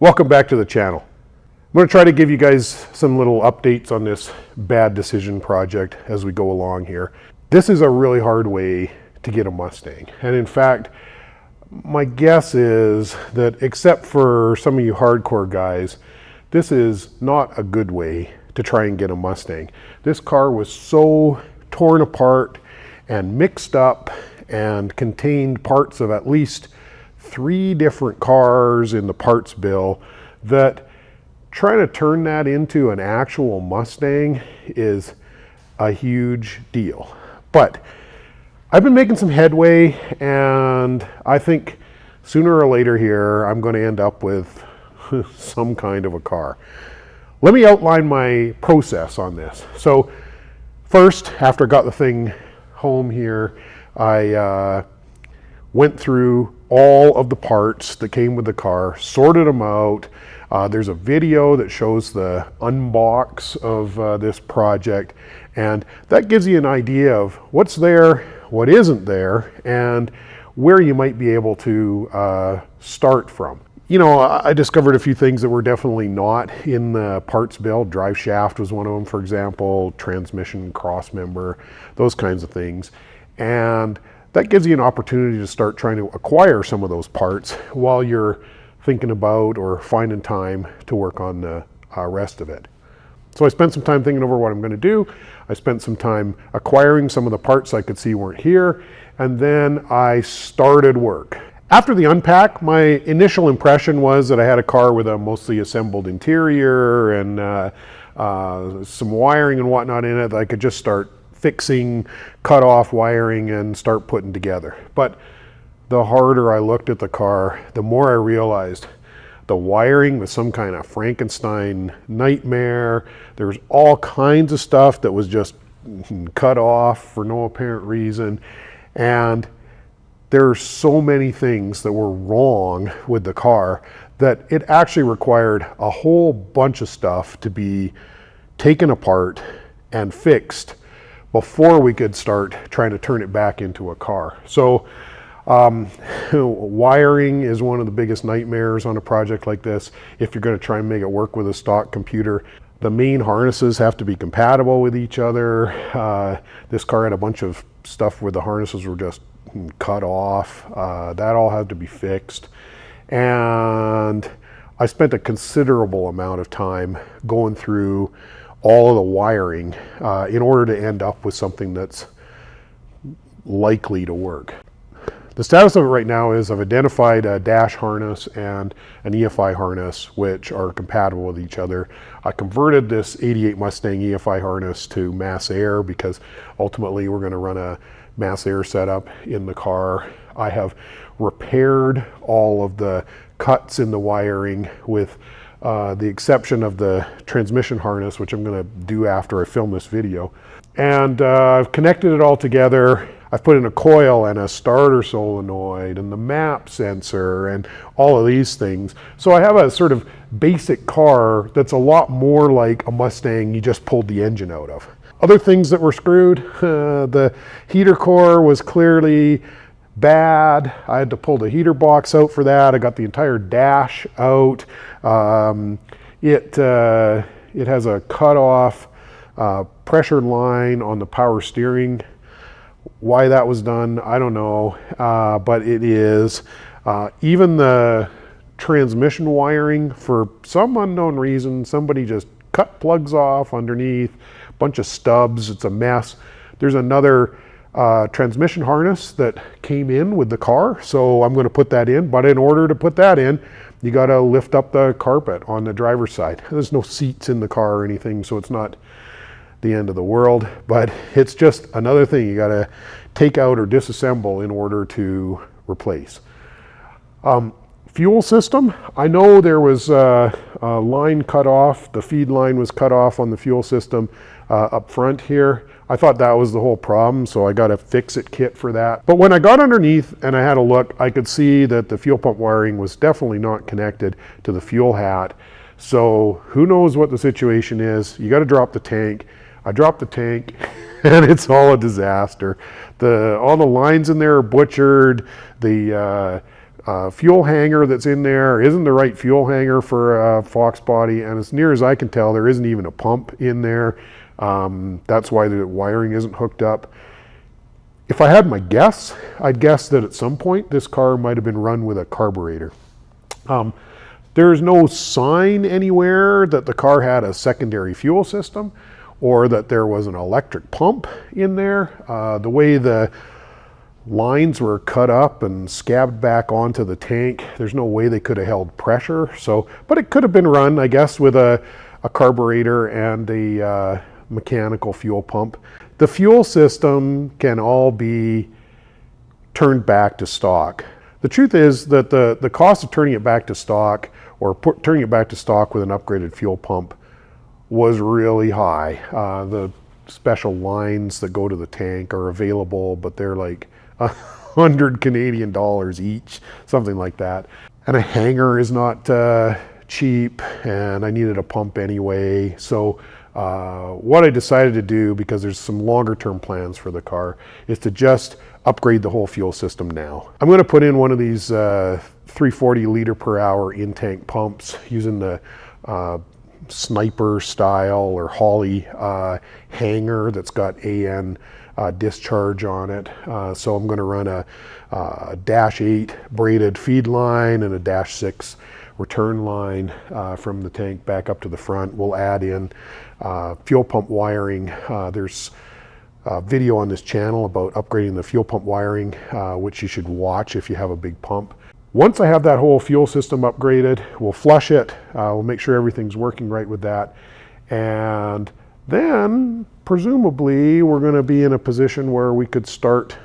Welcome back to the channel. I'm going to try to give you guys some little updates on this bad decision project as we go along here. This is a really hard way to get a Mustang. And in fact, my guess is that except for some of you hardcore guys, this is not a good way to try and get a Mustang. This car was so torn apart and mixed up and contained parts of at least 3 different cars in the parts bill that trying to turn that into an actual Mustang is a huge deal. But I've been making some headway, and I think sooner or later here I'm going to end up with some kind of a car. Let me outline my process on this. So first, after I got the thing home here, I went through all of the parts that came with the car, sorted them out. There's a video that shows the unbox of this project, and that gives you an idea of what's there, what isn't there, and where you might be able to start from. You know, I discovered a few things that were definitely not in the parts bill. Drive shaft was one of them, for example, transmission cross member, those kinds of things. And that gives you an opportunity to start trying to acquire some of those parts while you're thinking about or finding time to work on the rest of it. So I spent some time thinking over what I'm going to do. I spent some time acquiring some of the parts I could see weren't here, and then I started work. After the unpack, my initial impression was that I had a car with a mostly assembled interior and some wiring and whatnot in it that I could just start fixing, cut off wiring and start putting together. But the harder I looked at the car, the more I realized the wiring was some kind of Frankenstein nightmare. There was all kinds of stuff that was just cut off for no apparent reason. And there are so many things that were wrong with the car that it actually required a whole bunch of stuff to be taken apart and fixed before we could start trying to turn it back into a car. So wiring is one of the biggest nightmares on a project like this. If you're going to try and make it work with a stock computer, the main harnesses have to be compatible with each other. This car had a bunch of stuff where the harnesses were just cut off. That all had to be fixed. And I spent a considerable amount of time going through all of the wiring in order to end up with something that's likely to work. The status of it right now is I've identified a dash harness and an EFI harness which are compatible with each other. I converted this 88 Mustang EFI harness to mass air because ultimately we're going to run a mass air setup in the car. I have repaired all of the cuts in the wiring with the exception of the transmission harness, which I'm going to do after I film this video. And I've connected it all together. I've put in a coil and a starter solenoid and the map sensor and all of these things. So I have a sort of basic car that's a lot more like a Mustang you just pulled the engine out of. Other things that were screwed, the heater core was clearly bad. I had to pull the heater box out for that. I got the entire dash out. It has a cut-off pressure line on the power steering. Why that was done, I don't know, but it is. Even the transmission wiring, for some unknown reason, somebody just cut plugs off underneath, a bunch of stubs, it's a mess. There's another transmission harness that came in with the car, so I'm going to put that in, but in order to put that in, you got to lift up the carpet on the driver's side. There's no seats in the car or anything, so it's not the end of the world, but it's just another thing you got to take out or disassemble in order to replace. Fuel system, I know there was a line cut off, the feed line was cut off on the fuel system up front here. I thought that was the whole problem, so I got a fix-it kit for that. But when I got underneath and I had a look, I could see that the fuel pump wiring was definitely not connected to the fuel hat. So who knows what the situation is. You got to drop the tank. I dropped the tank and it's all a disaster. All the lines in there are butchered. The fuel hanger that's in there isn't the right fuel hanger for a Fox body, and as near as I can tell, there isn't even a pump in there. That's why the wiring isn't hooked up. If I had my guess, I'd guess that at some point this car might have been run with a carburetor. There's no sign anywhere that the car had a secondary fuel system or that there was an electric pump in there. The way the lines were cut up and scabbed back onto the tank, there's no way they could have held pressure. So, but it could have been run, I guess, with a carburetor and a mechanical fuel pump. The fuel system can all be turned back to stock. The truth is that the cost of turning it back to stock, or turning it back to stock with an upgraded fuel pump, was really high. The special lines that go to the tank are available, but they're like 100 Canadian dollars each, something like that. And a hanger is not cheap, and I needed a pump anyway. So what I decided to do, because there's some longer term plans for the car, is to just upgrade the whole fuel system now. I'm going to put in one of these 340 liter per hour in-tank pumps using the Sniper style or Holly hanger that's got AN discharge on it. So I'm going to run a -8 braided feed line and a -6 return line from the tank back up to the front. We'll add in fuel pump wiring. There's a video on this channel about upgrading the fuel pump wiring, which you should watch if you have a big pump. Once I have that whole fuel system upgraded, we'll flush it. We'll make sure everything's working right with that. And then, presumably, we're going to be in a position where we could start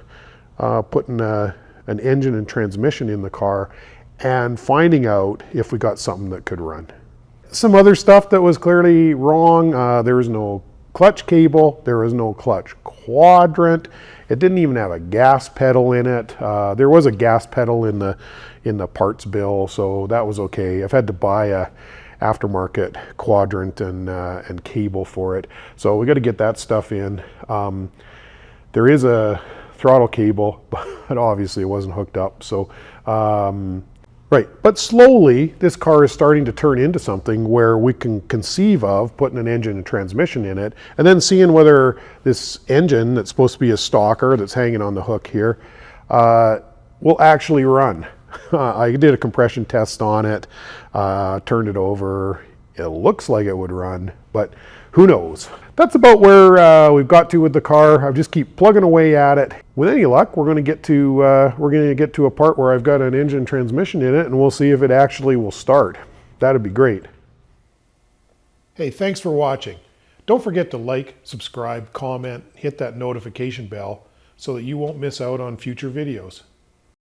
putting an engine and transmission in the car and finding out if we got something that could run. Some other stuff that was clearly wrong. There was no clutch cable. There was no clutch quadrant. It didn't even have a gas pedal in it. There was a gas pedal in the parts bill, so that was okay. I've had to buy a aftermarket quadrant and cable for it, so we got to get that stuff in. There is a throttle cable, but obviously it wasn't hooked up. So right, but slowly this car is starting to turn into something where we can conceive of putting an engine and transmission in it, and then seeing whether this engine that's supposed to be a stalker that's hanging on the hook here will actually run. I did a compression test on it, turned it over. It looks like it would run, but who knows? That's about where we've got to with the car. I just keep plugging away at it. With any luck, we're going to get to a part where I've got an engine transmission in it, and we'll see if it actually will start. That'd be great. Hey, thanks for watching. Don't forget to like, subscribe, comment, hit that notification bell so that you won't miss out on future videos.